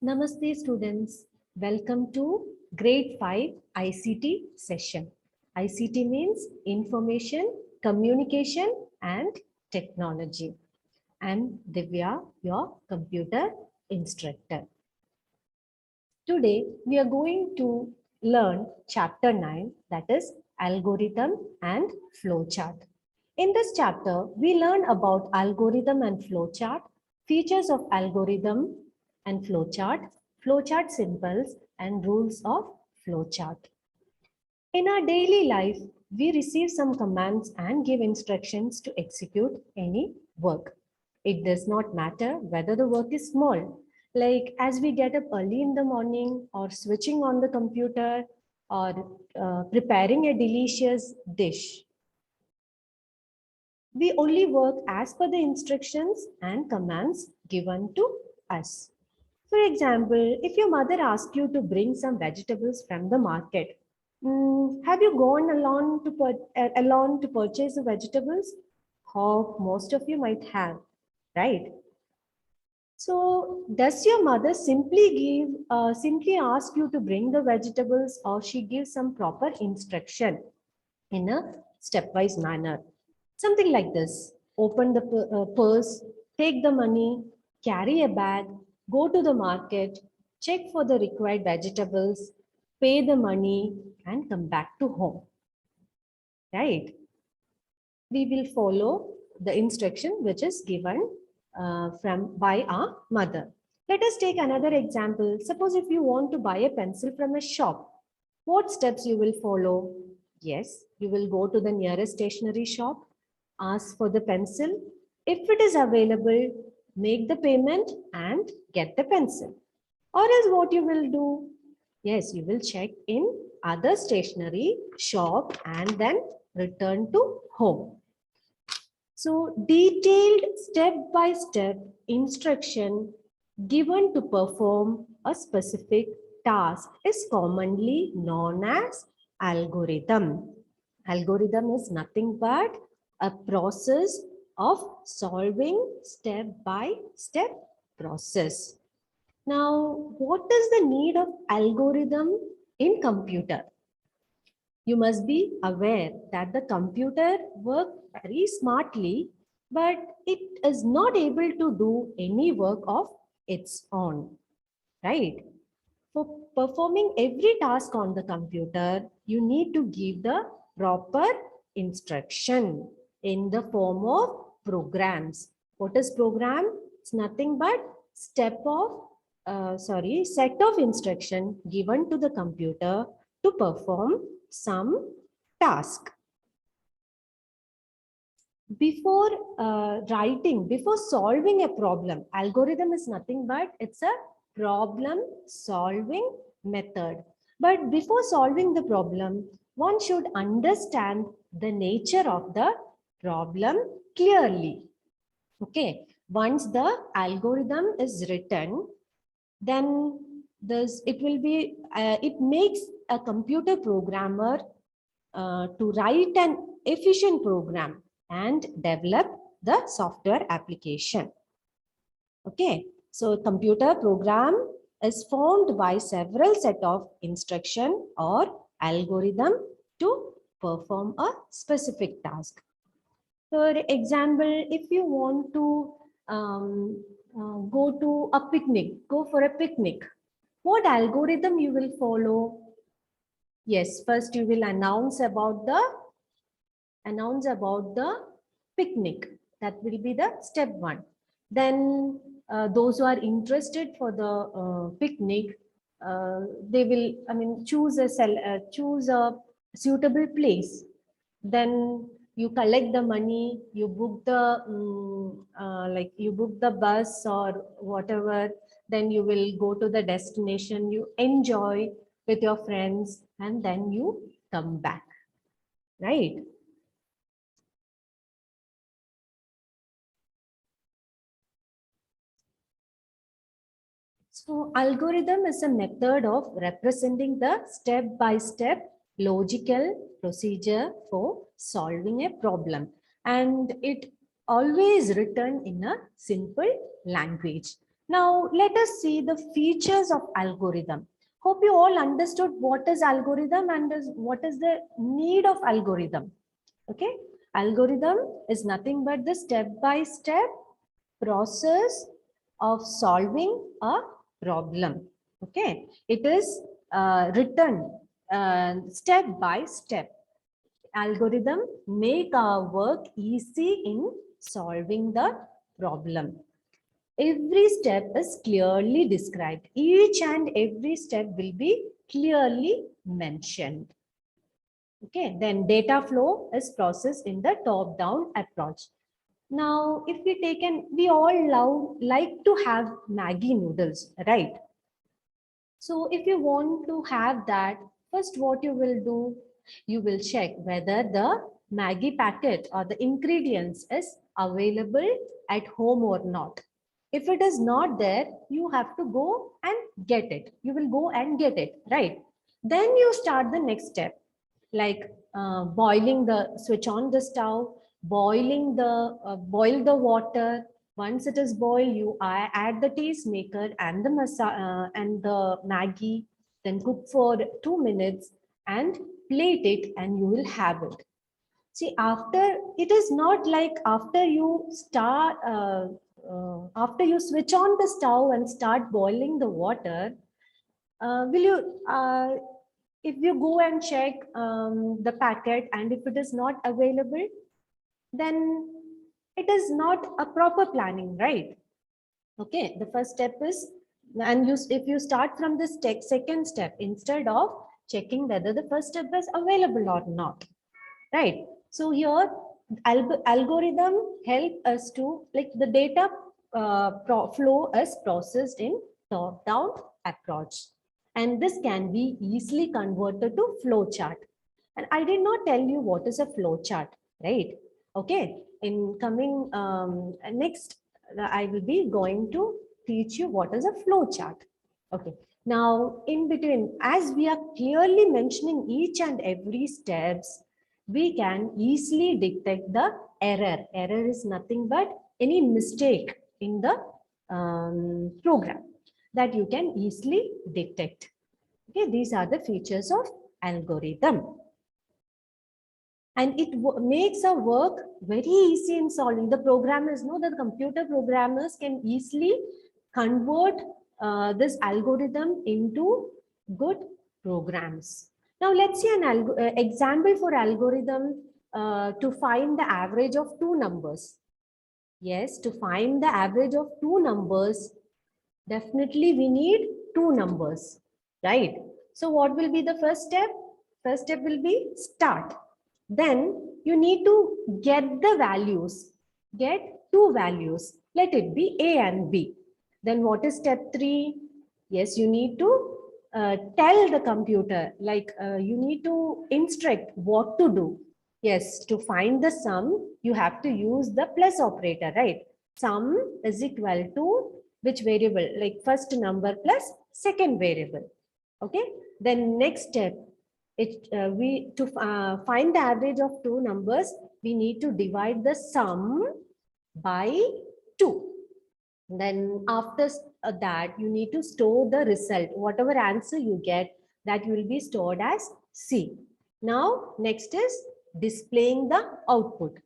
Namaste students, welcome to grade 5 ICT session. ICT means information, communication and technology. I'm Divya, your computer instructor. Today we are going to learn chapter 9, that is algorithm and flowchart. In this chapter, we learn about algorithm and flowchart, features of algorithm and flowchart, flowchart symbols and rules of flowchart. In our daily life, we receive some commands and give instructions to execute any work. It does not matter whether the work is small, like as we get up early in the morning or switching on the computer or preparing a delicious dish. We only work as per the instructions and commands given to us. For example, if your mother asks you to bring some vegetables from the market, have you gone alone to purchase the vegetables? Hope most of you might have, right? So, does your mother simply ask you to bring the vegetables, or she gives some proper instruction in a stepwise manner? Something like this: open the purse, take the money, carry a bag, go to the market, check for the required vegetables, pay the money, and come back to home. Right? We will follow the instruction which is given by our mother. Let us take another example. Suppose if you want to buy a pencil from a shop, what steps you will follow? Yes, you will go to the nearest stationery shop, ask for the pencil. If it is available, make the payment and get the pencil. Or else what you will do? Yes, you will check in other stationery shop and then return to home. So detailed step-by-step instruction given to perform a specific task is commonly known as algorithm. Algorithm is nothing but a process of solving step-by-step process. Now, what is the need of algorithm in computer? You must be aware that the computer works very smartly, but it is not able to do any work of its own, right? For performing every task on the computer, you need to give the proper instruction in the form of programs. What is program? It's nothing but set of instruction given to the computer to perform some task. Before before solving a problem, algorithm is nothing but it's a problem solving method. But before solving the problem, one should understand the nature of the problem clearly. Okay, once the algorithm is written, then it makes a computer programmer to write an efficient program and develop the software application. Okay, so computer program is formed by several set of instruction or algorithm to perform a specific task. For example, if you want to go for a picnic, what algorithm you will follow? Yes, first you will announce about the picnic. That will be the step one. Then those who are interested for the picnic, they will, choose a suitable place. Then you collect the money, you book the bus or whatever. Then you will go to the destination, you enjoy with your friends, and then you come back, right? So algorithm is a method of representing the step-by-step logical procedure for solving a problem, and it always written in a simple language. Now, let us see the features of algorithm. Hope you all understood what is algorithm and what is the need of algorithm. Okay, algorithm is nothing but the step-by-step process of solving a problem. Okay, it is written step by step. Algorithm make our work easy in solving the problem. Every step is clearly described. Each and every step will be clearly mentioned. Okay, then data flow is processed in the top-down approach. Now, if we take we all like to have Maggi noodles, right? So if you want to have that, first what you will do, you will check whether the Maggi packet or the ingredients is available at home or not. If it is not there, you have to go and get it. You will go and get it, right? Then you start the next step, like switch on the stove, boil the water. Once it is boiled, you add the taste maker and and the Maggi, then cook for 2 minutes and plate it, and you will have it. See, it is not like after you switch on the stove and start boiling the water, will you if you go and check the packet, and if it is not available, then it is not a proper planning, right? Okay, the first step is, and if you start from this second step instead of checking whether the first step is available or not, right? So here algorithm help us to, like, the data flow is processed in top down approach, and this can be easily converted to flow chart. And I did not tell you what is a flow chart, right? Okay, in coming next, I will be going to teach you what is a flow chart. Okay, now in between, as we are clearly mentioning each and every steps, we can easily detect the error. Error is nothing but any mistake in the program that you can easily detect. Okay, these are the features of algorithm. And it makes our work very easy in solving. The programmers know that the computer programmers can easily convert this algorithm into good programs. Now let's see an example for algorithm to find the average of two numbers. Yes, to find the average of two numbers, definitely we need two numbers, right? So what will be the first step? First step will be start. Then you need to get the values, get two values. Let it be A and B. Then what is step 3? Yes, you need to tell the computer, like you need to instruct what to do. Yes, to find the sum, you have to use the plus operator, right? Sum is equal to which variable? Like first number plus second variable. Okay. Then next step, find the average of two numbers, we need to divide the sum by 2. Then after that, you need to store the result. Whatever answer you get, that will be stored as C. Now, next is displaying the output.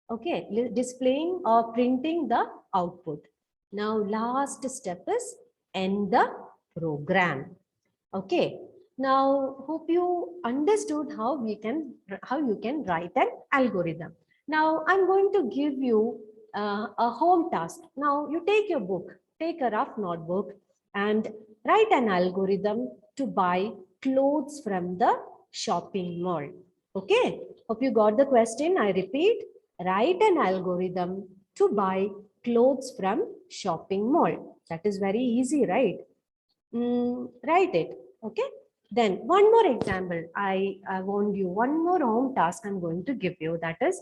Okay, displaying or printing the output. Now, last step is end the program. Okay. Now, hope you understood how you can write an algorithm. Now, I'm going to give you a home task. Now, you take your book, take a rough notebook, and write an algorithm to buy clothes from the shopping mall. Okay. Hope you got the question. I repeat, write an algorithm to buy clothes from shopping mall. That is very easy, right? Write it. Okay. Then one more example. I warned you, one more home task I'm going to give you, that is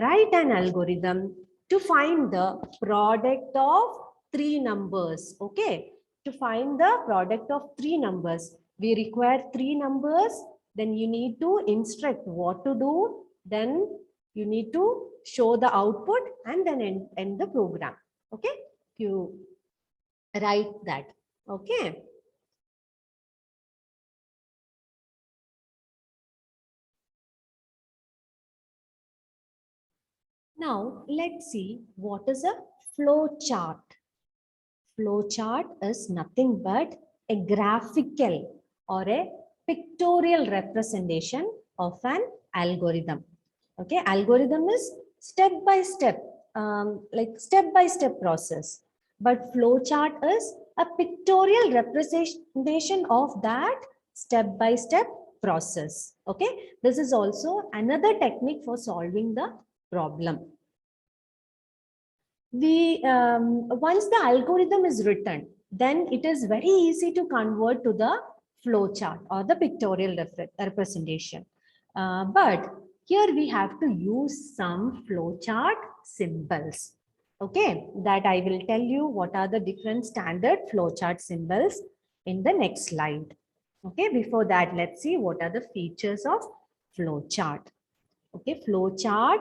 write an algorithm to find the product of three numbers. Okay. To find the product of three numbers, we require three numbers. Then you need to instruct what to do. Then you need to show the output and then end the program. Okay. write that. Okay. Now let's see what is a flow chart. Flow chart is nothing but a graphical or a pictorial representation of an algorithm. Okay, algorithm is step by step, like step by step process. But flow chart is a pictorial representation of that step by step process. Okay, this is also another technique for solving the problem. Once the algorithm is written, then it is very easy to convert to the flow chart or the pictorial representation. But here we have to use some flow chart symbols. Okay, that I will tell you what are the different standard flow chart symbols in the next slide. Okay, before that, let's see what are the features of flow chart. Okay, flow chart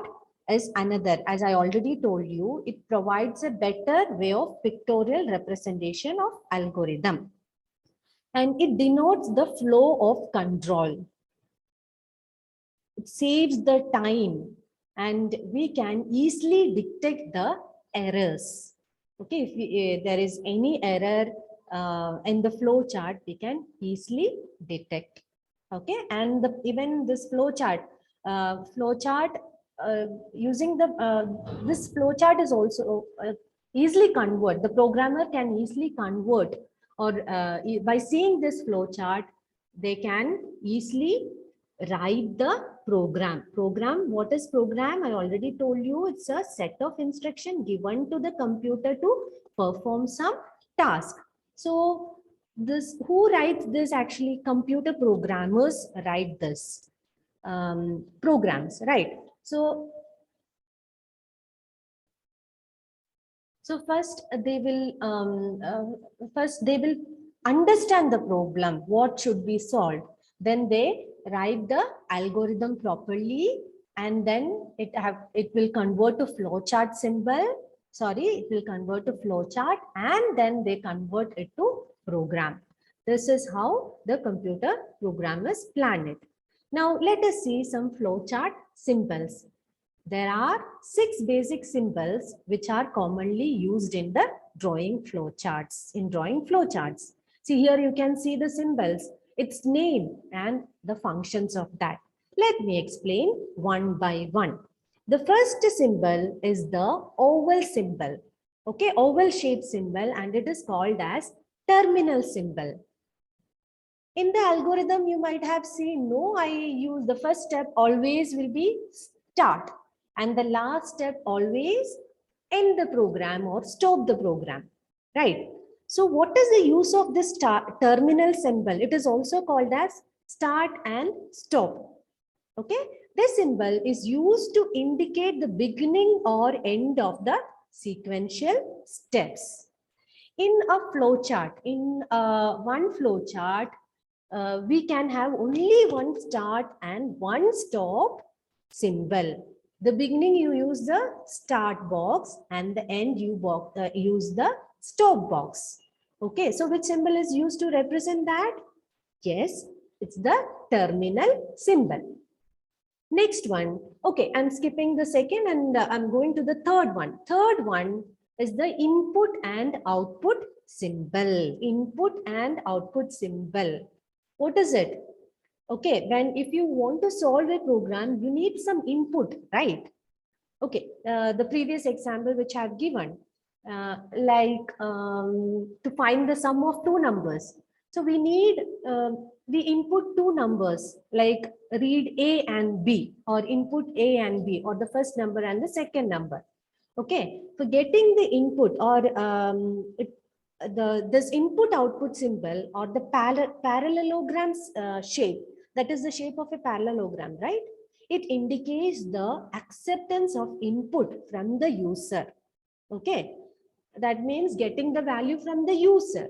is another, as I already told you, it provides a better way of pictorial representation of algorithm. And it denotes the flow of control. It saves the time and we can easily detect the errors. Okay, if there is any error in the flow chart, we can easily detect. Okay, and even this flow chart using the this flow chart is also easily convert. The programmer can easily convert, or by seeing this flow chart, they can easily write the program. What is program? I already told you, it's a set of instruction given to the computer to perform some task. So this, who writes this? Actually computer programmers write this programs, right? So first they will understand the problem, what should be solved. Then they write the algorithm properly, and then it will convert to flowchart symbol. Sorry, it will convert to flowchart, and then they convert it to program. This is how the computer programmers plan it. Now let us see some flowchart symbols. There are 6 basic symbols which are commonly used in the drawing flowcharts. In drawing flowcharts, see here you can see the symbols, its name and the functions of that. Let me explain one by one. The first symbol is the oval symbol. Okay, oval shaped symbol, and it is called as terminal symbol. In the algorithm, you might have seen, no, I use the first step always will be start, and the last step always end the program or stop the program, right? So what is the use of this terminal symbol? It is also called as start and stop. Okay, this symbol is used to indicate the beginning or end of the sequential steps. In a flow chart, in one flow chart, we can have only one start and one stop symbol. The beginning you use the start box, and the end you use the stop box. Okay, so which symbol is used to represent that? Yes, it's the terminal symbol. Next one. Okay, I'm skipping the second and I'm going to the third one. Third one is the input and output symbol. Input and output symbol. What is it? Okay, when if you want to solve a program, you need some input, right? Okay, the previous example which I've given, to find the sum of two numbers. So we input two numbers, like read A and B, or input A and B, or the first number and the second number. Okay, for getting the input, or this input output symbol, or the parallelogram shape, that is the shape of a parallelogram, right? It indicates the acceptance of input from the user. Okay, that means getting the value from the user.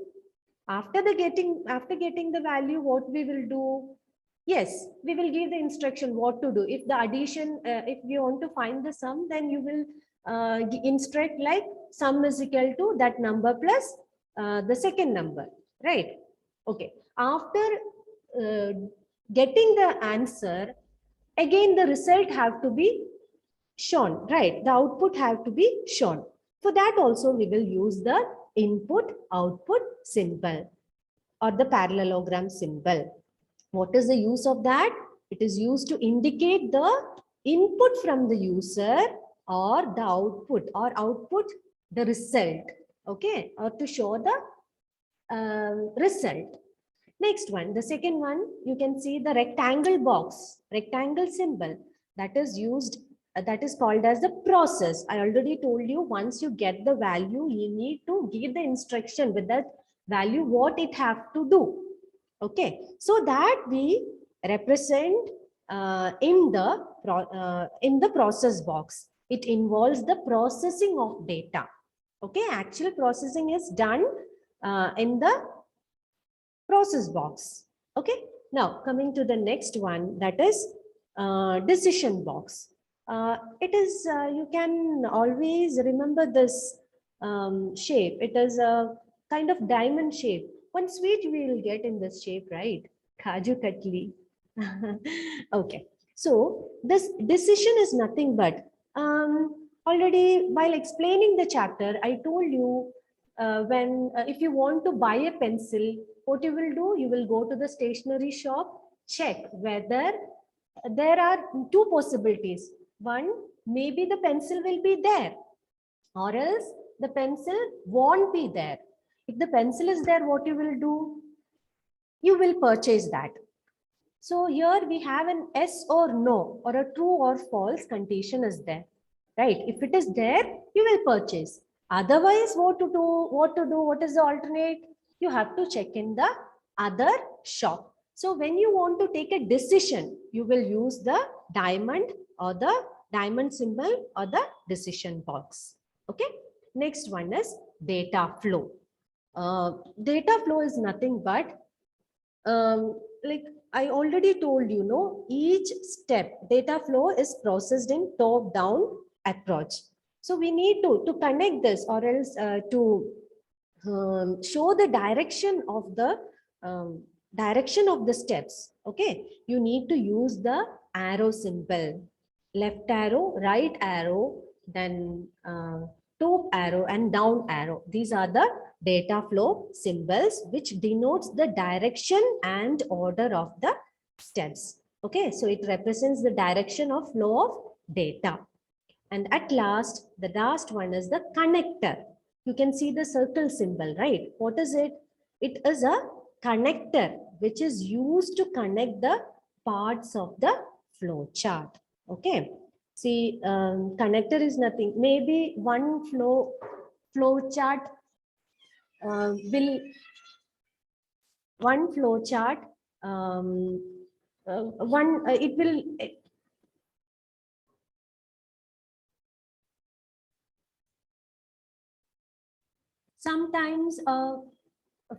After getting the value, what we will do? Yes, we will give the instruction what to do. If the addition, if you want to find the sum, then you will instruct like sum is equal to that number plus the second number, right? Okay. After uh, getting the answer, again the result have to be shown, right? The output have to be shown. For that also we will use the input output symbol or the parallelogram symbol. What is the use of that? It is used to indicate the input from the user or the output the result, okay, or to show the result. Next one, the second one, you can see the rectangle box, rectangle symbol that is used, that is called as the process. I already told you, once you get the value, you need to give the instruction with that value, what it have to do. Okay, so that we represent in the process box. It involves the processing of data. Okay, actual processing is done in the process box. Okay, now coming to the next one, that is decision box. It is, you can always remember this shape. It is a kind of diamond shape. One sweet we will get in this shape, right? Kaju katli. Okay, so this decision is nothing but, already while explaining the chapter, I told you, when if you want to buy a pencil, what you will do, you will go to the stationery shop, check whether there are two possibilities. One, maybe the pencil will be there, or else the pencil won't be there. If the pencil is there, what you will do? You will purchase that. So here we have an yes or no, or a true or false condition is there, right? If it is there, you will purchase. Otherwise, what to do? What is the alternate? You have to check in the other shop. So when you want to take a decision, you will use the diamond or the diamond symbol or the decision box. Okay. Next one is data flow. Data flow is nothing but, like I already told you, know, each step data flow is processed in top down approach. So we need to connect this, or else to show the direction of the steps. Okay, you need to use the arrow symbol, left arrow, right arrow, then top arrow and down arrow. These are the data flow symbols which denotes the direction and order of the steps. Okay, so it represents the direction of flow of data. And at last, the last one is the connector. You can see the circle symbol, right? What is it? It is a connector which is used to connect the parts of the flow chart. Okay. See, connector is nothing. Maybe one flow chart will one flow chart one it will sometimes a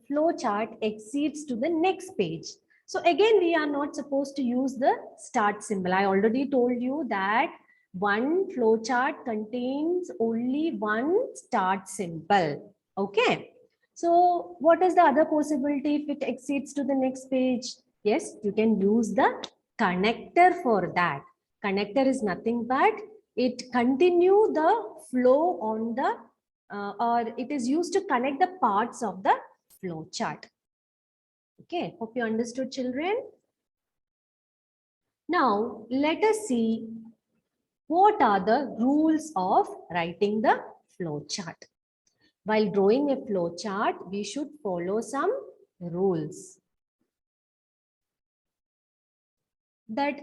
flow chart exceeds to the next page. So again, we are not supposed to use the start symbol. I already told you that one flow chart contains only one start symbol. Okay. So what is the other possibility if it exceeds to the next page? Yes, you can use the connector for that. Connector is nothing but it continue the flow on the or it is used to connect the parts of the flow chart. Okay, hope you understood, children. Now, let us see what are the rules of writing the flow chart. While drawing a flow chart, we should follow some rules. That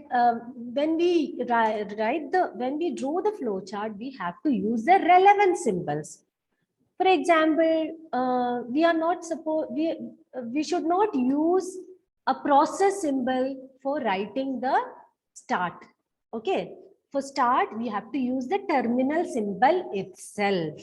when we when we draw the flow chart, we have to use the relevant symbols. For example, we should not use a process symbol for writing the start. Okay, for start we have to use the terminal symbol itself.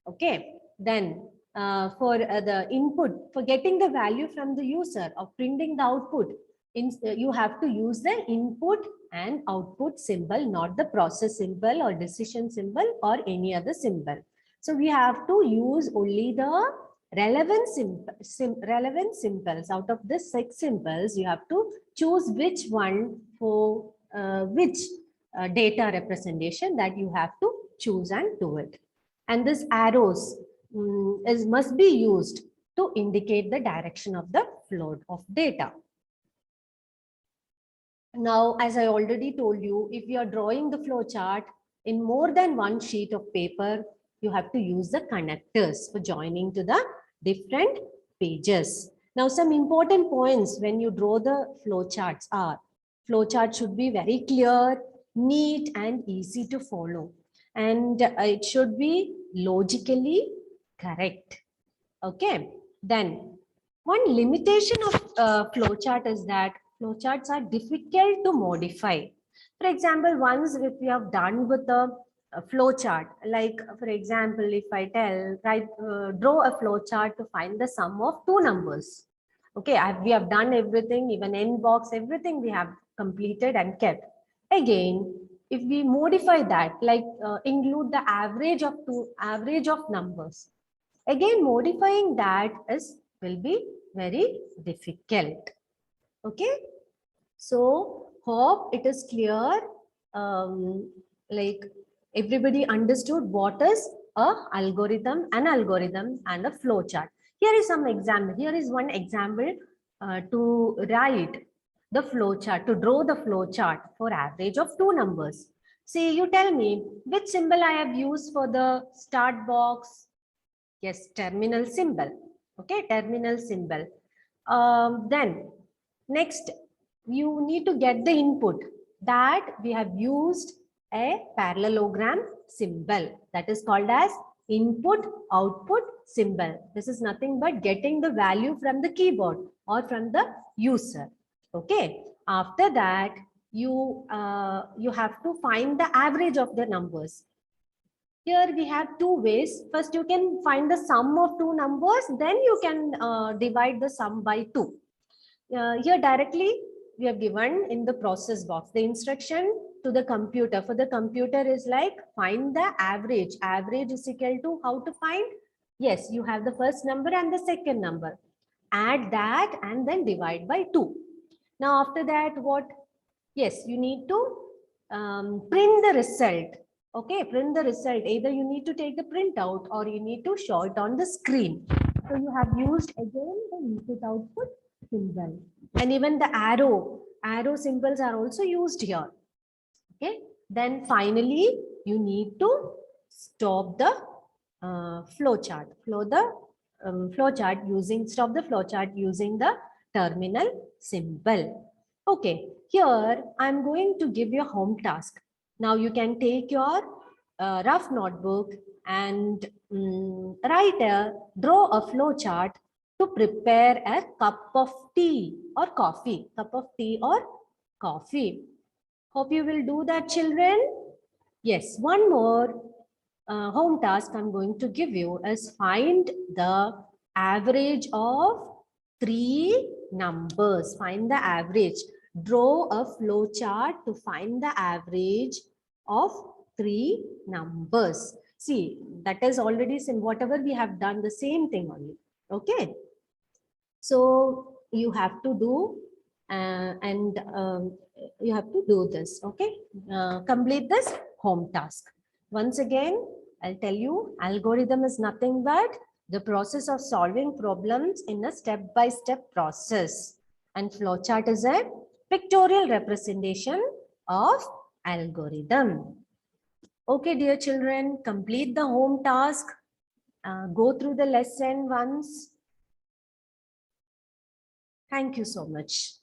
Okay, then for the input, for getting the value from the user or printing the output, you have to use the input and output symbol, not the process symbol or decision symbol or any other symbol. So we have to use only the relevant symbols. Out of the 6 symbols, you have to choose which one for which data representation that you have to choose and do it. And this arrows must be used to indicate the direction of the flow of data. Now, as I already told you, if you are drawing the flow chart in more than one sheet of paper, you have to use the connectors for joining to the different pages. Now, some important points when you draw the flow charts are: flow chart should be very clear, neat, and easy to follow. And it should be logically correct. Okay. Then one limitation of flowchart is that flowcharts are difficult to modify. For example, once if we have done with a flowchart, like for example, if I tell, draw a flowchart to find the sum of two numbers. Okay, we have done everything, even n box, everything we have completed and kept. Again, if we modify that, like include the average of numbers. Again, modifying that will be very difficult. Okay. So hope it is clear. Like everybody understood what is an algorithm, and a flowchart. Here is some example. Here is one example to write the flowchart, to draw the flowchart for average of two numbers. See, you tell me which symbol I have used for the start box. Yes, terminal symbol. Okay, terminal symbol. Then next, you need to get the input that we have used a parallelogram symbol, that is called as input output symbol. This is nothing but getting the value from the keyboard or from the user. Okay. After that, you have to find the average of the numbers. Here we have two ways. First, you can find the sum of two numbers, then you can divide the sum by 2. Here directly we have given in the process box the instruction to the computer. For the computer is like find the average. Average is equal to how to find? Yes, you have the first number and the second number. Add that and then divide by 2. Now after that what? Yes, you need to print the result. Okay, print the result. Either you need to take the printout or you need to show it on the screen. So you have used again the input output symbol. And even the arrow symbols are also used here. Okay, then finally you need to stop the flowchart. Stop the flowchart using the terminal symbol. Okay, here I'm going to give you a home task. Now you can take your rough notebook and draw a flow chart to prepare a cup of tea or coffee. Hope you will do that, children. Yes, one more home task I'm going to give you is find the average of 3 numbers. Find the average. Draw a flow chart to find the average of 3 numbers. See, that is already whatever we have done, the same thing only. Okay. So you have to do you have to do this. Okay. Complete this home task. Once again, I'll tell you, algorithm is nothing but the process of solving problems in a step-by-step process. And flowchart is a pictorial representation of algorithm. Okay, dear children, complete the home task. Go through the lesson once. Thank you so much.